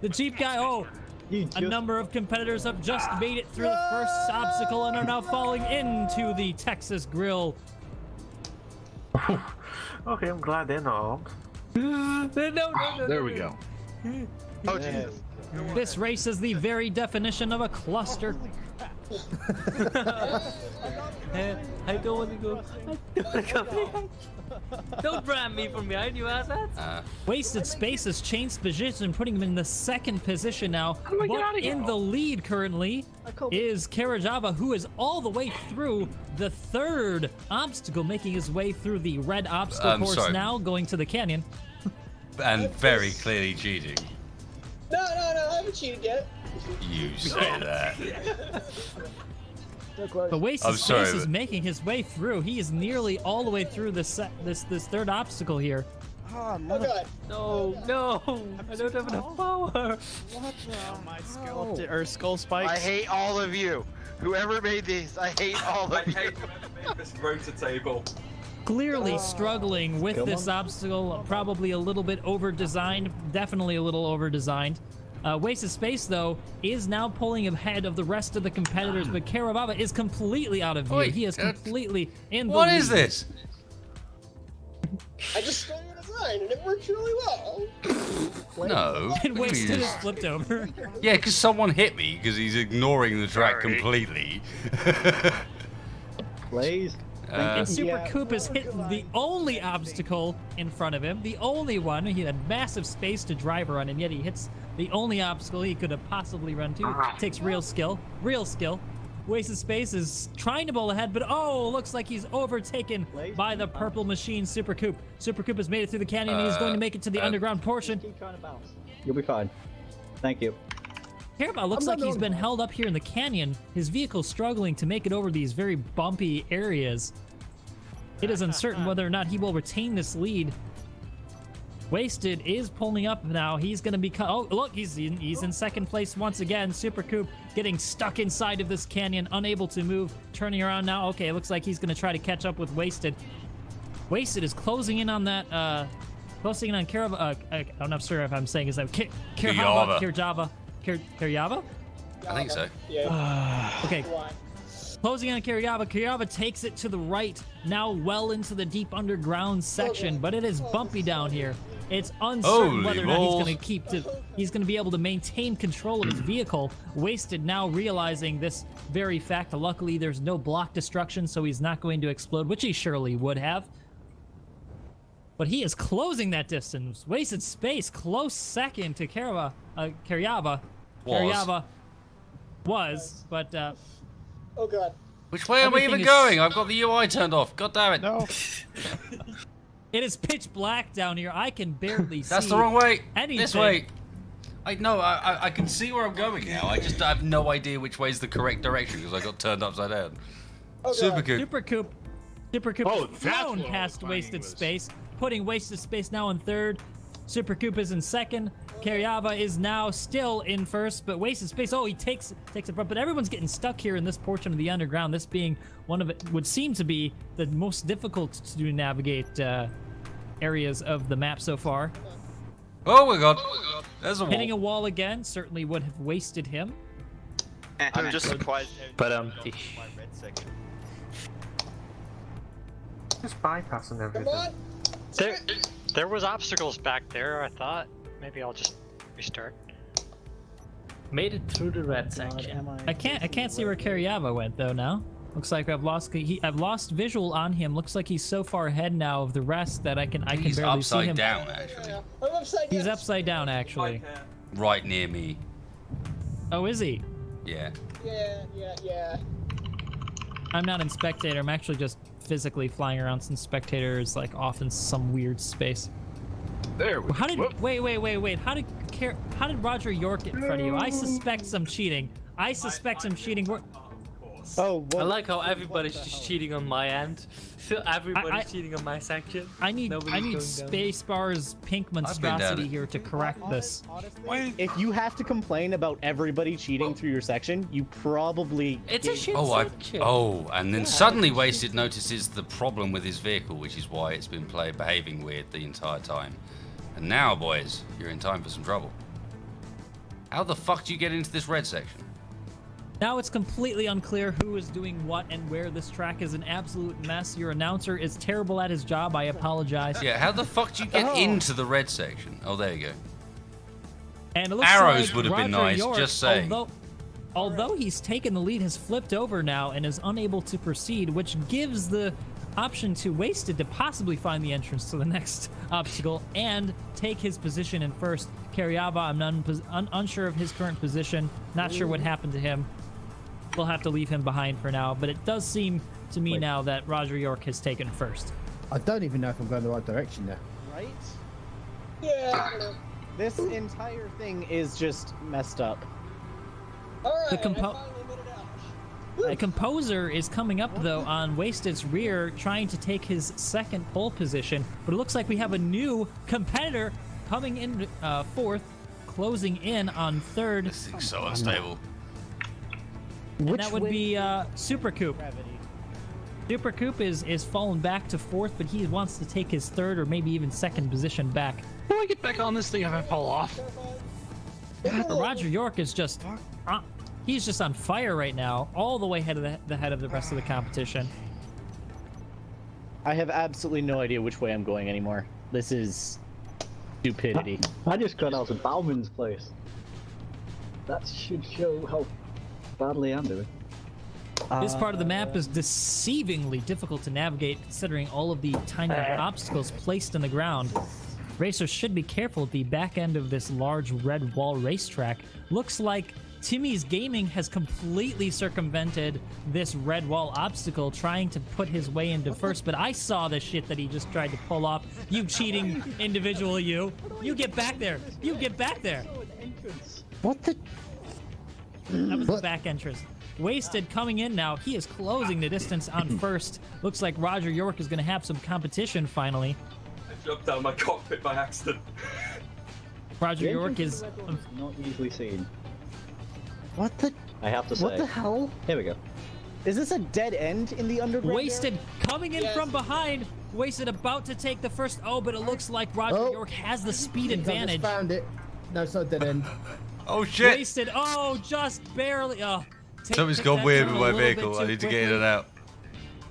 The Jeep guy. Oh, a number of competitors have just made it through the first obstacle and are now falling into the Texas grill. Okay, I'm glad they're not. No, There we go. Oh, Jesus. This race is the very definition of a cluster. I don't want to go. I don't want to go. Don't brand me from behind, you asshats. Wasted Space has changed position, putting him in the second position now. do I get But out of here? in the lead currently is Karajava, who is all the way through the third obstacle, making his way through the red obstacle course sorry. now, going to the canyon. And very clearly cheating. No, I haven't cheated yet. You say that. But Wasted I'm sorry, Space is but- making his way through. He is nearly all the way through this third obstacle here. Oh god. No, I don't have enough power. What the? My skull spikes. I hate all of you. Whoever made these, I hate all I of you. hate whoever made this rotor table. Clearly struggling with this obstacle, probably a little bit over-designed, definitely a little over-designed. Wasted Space, though, is now pulling ahead of the rest of the competitors, but Karavava is completely out of view. Wait, he is completely in the What lead. is this? I just stole your design and it works really well. No. And what do you Wasted mean is it's- flipped over. Yeah, because someone hit me because he's ignoring the track completely. Blaze. And Super Coop has hit the only obstacle in front of him, the only one. He had massive space to drive around, and yet he hits the only obstacle he could have possibly run to. Takes real skill. Real skill. Wasted Space is trying to bowl ahead, but oh, looks like he's overtaken by the purple machine, Super Coop. Super Coop has made it through the canyon, and he's going to make it to the underground portion. Keep trying to bounce. You'll be fine. Thank you. Karabal looks like he's been held up here in the canyon. His vehicle's struggling to make it over these very bumpy areas. It is uncertain whether or not he will retain this lead. Wasted is pulling up now. He's going to be... Oh, look, he's in second place once again. Super Coop getting stuck inside of this canyon, unable to move. Turning around now. Okay, it looks like he's going to try to catch up with Wasted. Wasted is closing in on that... closing in on Karava... I'm not sure if I'm saying his name. Kirjava. Kiryava? I think so. Okay. Closing on Kiryava. Kiryava takes it to the right, now well into the deep underground section, but it is bumpy down here. It's uncertain Holy whether or not balls. he's going to be able to maintain control of his vehicle. Wasted now realizing this very fact. Luckily, there's no block destruction, so he's not going to explode, which he surely would have. But he is closing that distance. Wasted Space, close second to Kiryava. Kiryava was, but Oh god. Which way am I even Everything is- going? I've got the UI turned off. God damn it. No. it is pitch black down here. I can barely see. That's the wrong way. Anything. This way. I can see where I'm going now. I just have no idea which way is the correct direction because I got turned upside down. Oh, Super God. Coop. Super Coop Oh, has that's flown what I was past finding Wasted was- Space, putting Wasted Space now in third. Super Coop is in second. Karyava is now still in first, but wasted space. Oh, he takes it front, but everyone's getting stuck here in this portion of the underground. This being one of it would seem to be the most difficult to navigate areas of the map so far. Oh my god. There's a wall. Hitting a wall again certainly would have wasted him. I'm just surprised. But my red section. Just bypassing everything. Come on. There was obstacles back there, I thought. Maybe I'll just restart. Made it through the red section. I can't see where Karyava went though now. Looks like I've lost visual on him. Looks like he's so far ahead now of the rest that I can barely see him. He's upside down actually. I'm upside down. He's upside down actually. Right near me. Oh, is he? Yeah. Yeah. I'm not in spectator. I'm actually just physically flying around since spectator is like off in some weird space. There we How did go. wait? How did Roger York get in front of you? I suspect some cheating. Oh, I like how everybody's just cheating on my end. Everybody's cheating on my section. I need Nobody's Spacebar's pink monstrosity here to correct this. If you have to complain about everybody cheating through your section, you probably It's a shit Oh, section. and then suddenly Wasted notices the problem with his vehicle, which is why it's been behaving weird the entire time. And now, boys, you're in time for some trouble. How the fuck do you get into this red section? Now it's completely unclear who is doing what and where. This track is an absolute mess. Your announcer is terrible at his job. I apologize. Yeah, how the fuck do you get into the red section? Oh, there you go. And it looks Arrows like would have been Roger nice, York, just saying. Although he's taken the lead, has flipped over now and is unable to proceed, which gives the option to Wasted to possibly find the entrance to the next obstacle and take his position in first. Karyava, I'm unsure of his current position. Not sure what happened to him. We'll have to leave him behind for now, but it does seem to me now that Roger York has taken first. I don't even know if I'm going the right direction now. Right? Yeah. I don't know. This entire thing is just messed up. All right. The I finally made it out. The composer is coming up though on Wasted's rear, trying to take his second pole position, but it looks like we have a new competitor coming in fourth, closing in on third. This thing's so unstable. And that would be Super Coop. Super Coop is fallen back to fourth, but he wants to take his third or maybe even second position back. How do I get back on this thing if I fall off? But Roger York is just he's just on fire right now, all the way ahead of the head of the rest of the competition. I have absolutely no idea which way I'm going anymore. This is stupidity. I just got out of Bauman's place. That should show how badly I'm doing. This part of the map is deceivingly difficult to navigate considering all of the tiny obstacles placed in the ground. Racers should be careful at the back end of this large red wall racetrack. Looks like Timmy's Gaming has completely circumvented this red wall obstacle, trying to put his way into first, but I saw the shit that he just tried to pull off. You cheating individual, you. You get back there. You get back there. What the? That was the back entrance. Wasted coming in now. He is closing the distance on first. Looks like Roger York is going to have some competition finally. I jumped out of my cockpit by accident. Roger York is not easily seen. What the? I have to say. What the hell? Here we go. Is this a dead end in the underground? Wasted coming in from behind. Wasted about to take the first. Oh, but it looks like Roger York has the speed advantage. I just found it. No, it's not dead end. Oh shit! Wasted. Oh, just barely. Oh. Something's gone weird with my vehicle. I need to get in and out.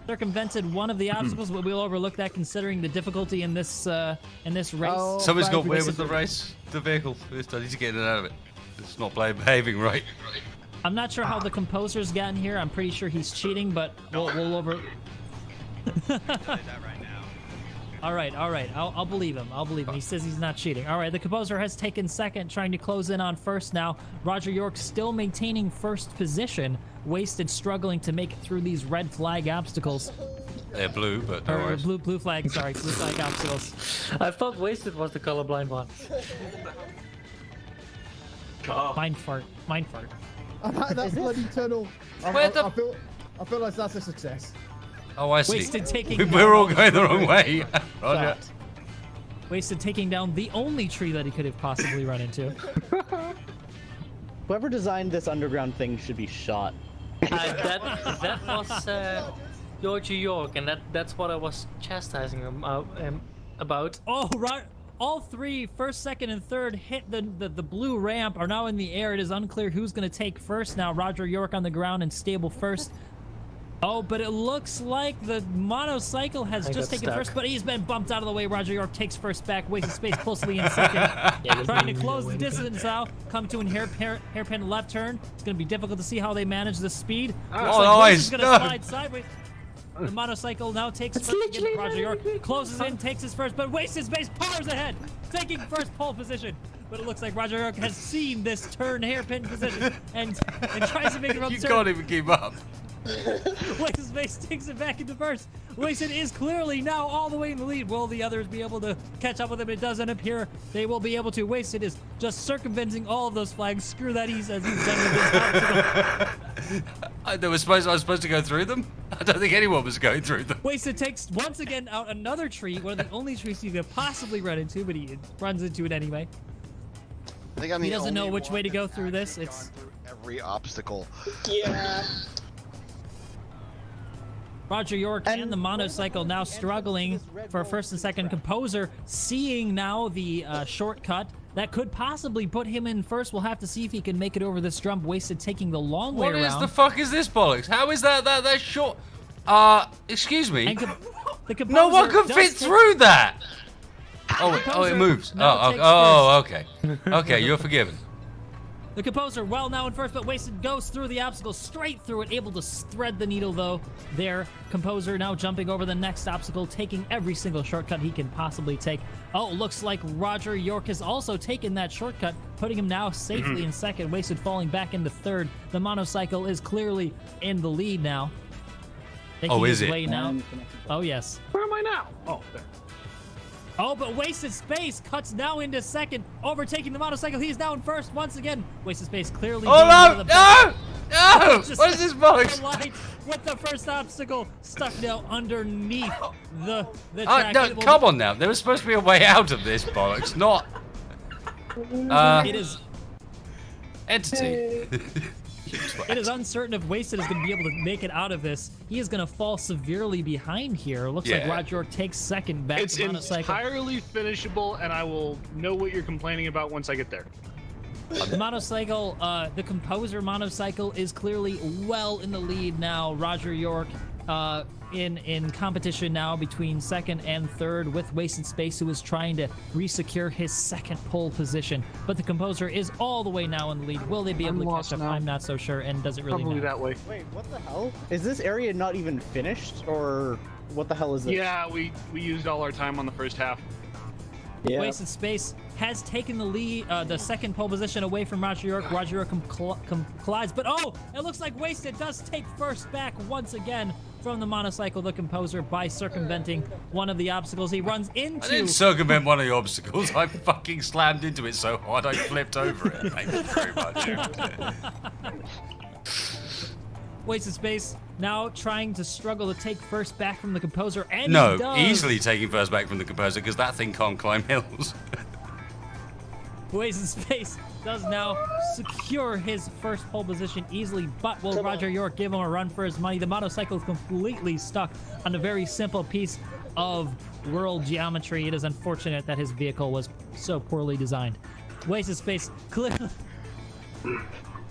Circumvented one of the obstacles, but we'll overlook that considering the difficulty in this race. Something's gone weird with the race, the vehicle. I need to get in and out of it. It's not behaving right. I'm not sure how the composer's gotten here. I'm pretty sure he's cheating, but we'll over. All right. I'll believe him. He says he's not cheating. All right, the composer has taken second, trying to close in on first now. Roger York still maintaining first position. Wasted struggling to make it through these red flag obstacles. They're blue, but no worries. Blue flag. Sorry, blue flag obstacles. I thought Wasted was the colorblind one. Mind fart. I'm at that bloody tunnel. I feel like that's a success. Oh, I see. Wasted taking. We're all going the wrong way. Roger. Wasted taking down the only tree that he could have possibly run into. Whoever designed this underground thing should be shot. That was George York, and that's what I was chastising him about. Oh, right. All three, first, second, and third, hit the blue ramp, are now in the air. It is unclear who's going to take first now. Roger York on the ground and stable first. Oh, but it looks like the monocycle has just taken first, but he's been bumped out of the way. Roger York takes first back, wasted space closely in second. Trying to close the distance now. Come to an hairpin left turn. It's going to be difficult to see how they manage the speed. He's going to slide sideways. The monocycle now takes first again. Roger York closes in, takes his first, but wasted space, powers ahead, taking first pole position. But it looks like Roger York has seen this turn hairpin position and tries to make it up. You can't even keep up. Wasted space takes it back into first. Wasted is clearly now all the way in the lead. Will the others be able to catch up with him? It doesn't appear they will be able to. Wasted is just circumventing all of those flags. Screw that, he says he's done with this. I was supposed to go through them? I don't think anyone was going through them. Wasted takes once again out another tree, one of the only trees he could possibly run into, but he runs into it anyway. I think I'm he the doesn't know only which way to one go that's through this. actually It's gone through every obstacle. Yeah. Roger York and the monocycle now struggling for first and second. Composer seeing now the shortcut that could possibly put him in first. We'll have to see if he can make it over this jump. Wasted taking the long way around. What the fuck is this bollocks? How is that short? Excuse me. No one can fit through that. Oh, it moves. Okay. Okay, you're forgiven. The composer well now in first, but Wasted goes through the obstacle, straight through it, able to thread the needle though. There, composer now jumping over the next obstacle, taking every single shortcut he can possibly take. Oh, looks like Roger York has also taken that shortcut, putting him now safely in second. Wasted falling back into third. The monocycle is clearly in the lead now. Oh, is it? Way now. Oh, yes. Where am I now? Oh, there. Oh, but Wasted Space cuts now into second, overtaking the monocycle. He's now in first once again. Wasted Space clearly. Oh no! No! No! What is this bollocks? With the first obstacle stuck now underneath the track. No, come on now. There was supposed to be a way out of this bollocks, not. It is. Entity. It is uncertain if Wasted is going to be able to make it out of this. He is going to fall severely behind here. Looks like Roger York takes second back It's to monocycle. entirely finishable, and I will know what you're complaining about once I get there. The monocycle, the composer monocycle is clearly well in the lead now. Roger York in competition now between second and third with Wasted Space, who is trying to re-secure his second pole position. But the composer is all the way now in the lead. Will they be able to catch up? I'm not so sure, and does it really Probably matter? that way. Wait, what the hell? Is this area not even finished, or what the hell is this? Yeah, we used all our time on the first half. Yeah. Wasted Space has taken the lead, the second pole position away from Roger York. Roger York collides, but oh, it looks like Wasted does take first back once again from the monocycle, the composer, by circumventing one of the obstacles he runs into. I didn't circumvent one of the obstacles. I fucking slammed into it so hard I flipped over it. Thank you very much. Wasted Space now trying to struggle to take first back from the composer, and he No, does. easily taking first back from the composer because that thing can't climb hills. Wasted Space does now secure his first pole position easily, but will Roger York give him a run for his money? The motorcycle is completely stuck on a very simple piece of world geometry. It is unfortunate that his vehicle was so poorly designed. Wasted Space clearly...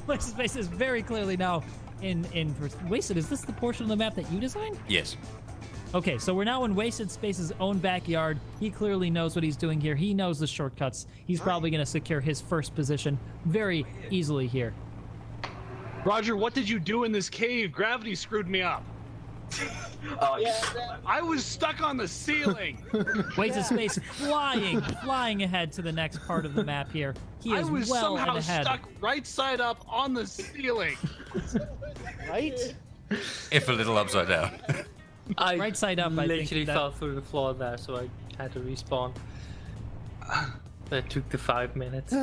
Wasted Space is very clearly now in first. Wasted, is this the portion of the map that you designed? Yes. Okay, so we're now in Wasted Space's own backyard. He clearly knows what he's doing here. He knows the shortcuts. He's probably going to secure his first position very easily here. Roger, what did you do in this cave? Gravity screwed me up. I was stuck on the ceiling. Wasted Space flying ahead to the next part of the map here. He is I was well somehow ahead. stuck right side up on the ceiling. Right? If a little upside down. Right side up, I think. Literally fell through the floor there, so I had to respawn. That took the 5 minutes.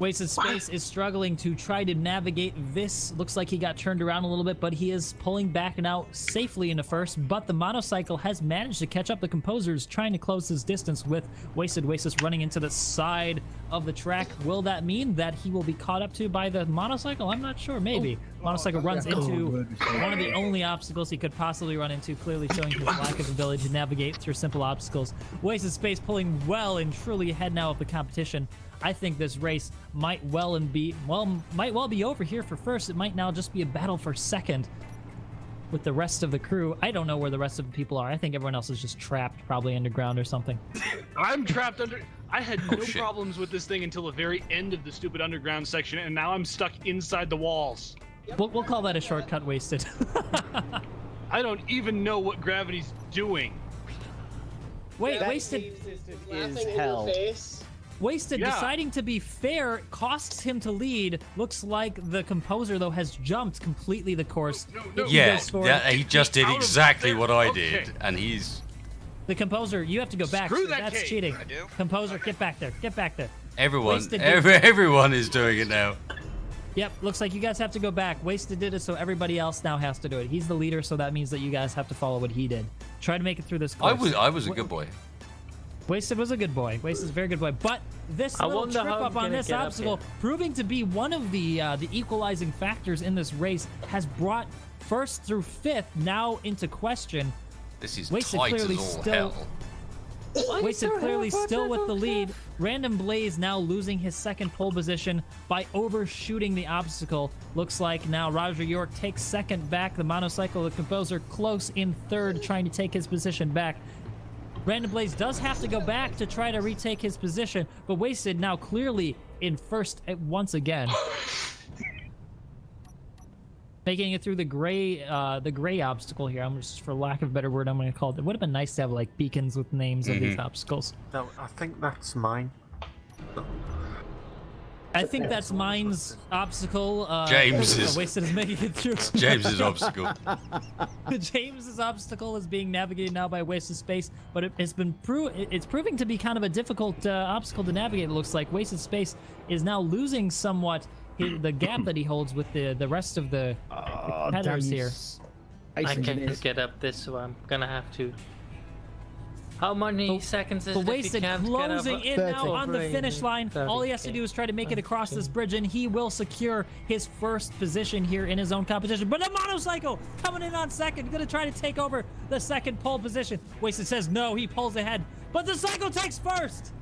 Wasted Space is struggling to try to navigate this. Looks like he got turned around a little bit, but he is pulling back now safely into first. But the monocycle has managed to catch up. The Composer's trying to close his distance with Wasted. Wasted running into the side of the track. Will that mean that he will be caught up to by the monocycle? I'm not sure. Maybe. Monocycle runs into one of the only obstacles he could possibly run into, clearly showing his lack of ability to navigate through simple obstacles. Wasted Space pulling well and truly ahead now of the competition. I think this race might well be over here for first. It might now just be a battle for second with the rest of the crew. I don't know where the rest of the people are. I think everyone else is just trapped, probably underground or something. I'm trapped under. I had no problems with this thing until the very end of the stupid underground section, and now I'm stuck inside the walls. We'll call that a shortcut, Wasted. I don't even know what gravity's doing. Wait, That Wasted Laughing in your face. Wasted, Yeah. deciding to be fair costs him to lead. Looks like the Composer, though, has jumped completely the course. Yeah, goes forward. he just did exactly what I Okay. did, and he's... The Composer, you have to go back. Screw sir. that That's cave. cheating. I do? Composer, get back there. Get back there. Everyone, Wasted everyone is doing it now. Yep, looks like you guys have to go back. Wasted did it, so everybody else now has to do it. He's the leader, so that means that you guys have to follow what he did. Try to make it through this course. I was a good boy. Wasted was a good boy. Wasted is a very good boy. But this I little wonder trip how I'm up on gonna this get up obstacle, here. proving to be one of the equalizing factors in this race, has brought first through fifth now into question. This is Wasted tight clearly as all still- hell. Wasted clearly still with the lead. Random Blaze now losing his second pole position by overshooting the obstacle. Looks like now Roger York takes second back. The monocycle, the Composer, close in third, trying to take his position back. Random Blaze does have to go back to try to retake his position, but Wasted now clearly in first once again. Making it through the gray obstacle here. I'm just, for lack of a better word, I'm going to call it. It would have been nice to have like beacons with names of these obstacles. No, I think that's mine. I think that's mine's obstacle. James's. Wasted is making it through. James's obstacle. James's obstacle is being navigated now by Wasted Space, but it's proving to be kind of a difficult obstacle to navigate. It looks like Wasted Space is now losing somewhat the gap that he holds with the rest of the competitors here. I can't get up this, so I'm gonna have to. How many seconds is But it if you Wasted can't closing get in up? now on the finish line. 30, All he has to do is try to make it across this bridge, and he will secure his first position here in his own competition. But a monocycle coming in on second, going to try to take over the second pole position. Wasted says no, he pulls ahead, but the cycle takes first.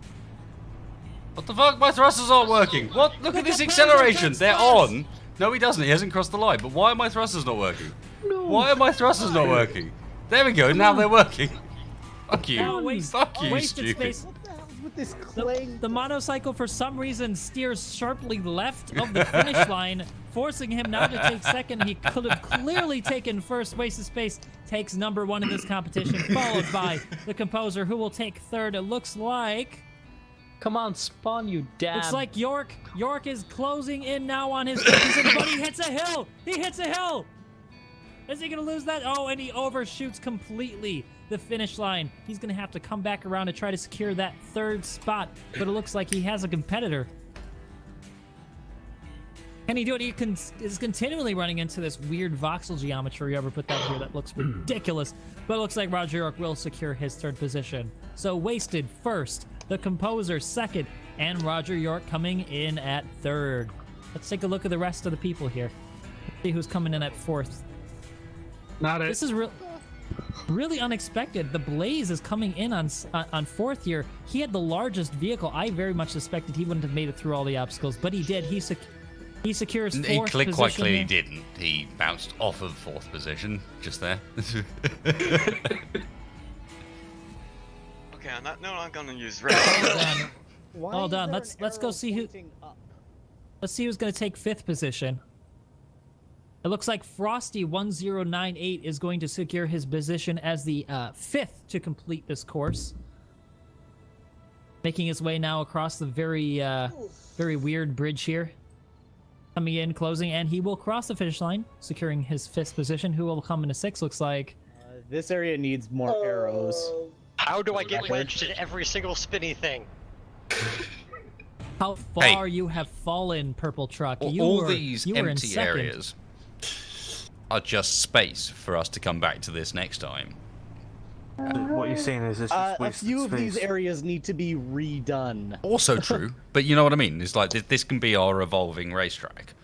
What the fuck? My thrusters aren't working. What? Look at this Composer acceleration. takes They're first. on. No, he doesn't. He hasn't crossed the line. But why are my thrusters not working? No. Why are my thrusters not working? There we go. Now they're working. Fuck you. Now Fuck you, Wasted stupid. Space. With this The monocycle, for some reason, steers sharply left of the finish line, forcing him now to take second. He could have clearly taken first. Wasted Space takes number one in this competition, followed by the Composer, who will take third. It looks like... Come on, spawn, you damn. Looks like York is closing in now on his position, but he hits a hill! He hits a hill! Is he going to lose that? Oh, and he overshoots completely the finish line. He's going to have to come back around to try to secure that third spot, but it looks like he has a competitor. Can he do it? He is continually running into this weird voxel geometry. Whoever put that here, that looks ridiculous. But it looks like Roger York will secure his third position. So Wasted first, the Composer second, and Roger York coming in at third. Let's take a look at the rest of the people here. Let's see who's coming in at fourth. Not it. This is really unexpected. The Blaze is coming in on fourth here. He had the largest vehicle. I very much suspected he wouldn't have made it through all the obstacles, but he did. He secures fourth He position. quite clearly here. didn't. He bounced off of fourth position just there. Okay, I'm not gonna use red. Hold on. Let's go see who. Let's see who's going to take fifth position. It looks like Frosty1098 is going to secure his position as the fifth to complete this course. Making his way now across the very weird bridge here. Coming in, closing, and he will cross the finish line, securing his fifth position. Who will come into sixth, looks like. This area needs more arrows. How do I get wedged in every single spinny thing? How far you have fallen, Purple Truck. All these you were in empty second. areas are just space for us to come back to this next time. What you're saying is this just A wasted few of space. these areas need to be redone. Also true, but you know what I mean? It's like this can be our evolving racetrack.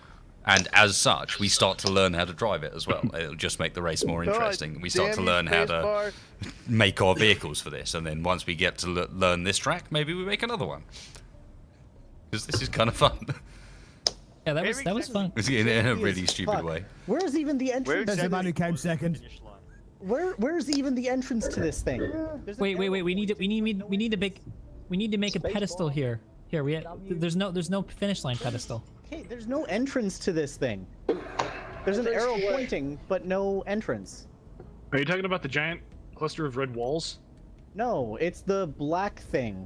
And as such, we start to learn how to drive it as well. It'll just make the race more interesting. We start to learn how to make our vehicles for this. And then once we get to learn this track, maybe we make another one. Because this is kind of fun. Yeah, that was fun. In a really stupid way. Where's even the entrance? There's a man who came second. Where's even the entrance to this thing? Wait. We need to make a pedestal here. Here there's no finish line pedestal. Okay, there's no entrance to this thing. There's an arrow pointing, but no entrance. Are you talking about the giant cluster of red walls? No, it's the black thing.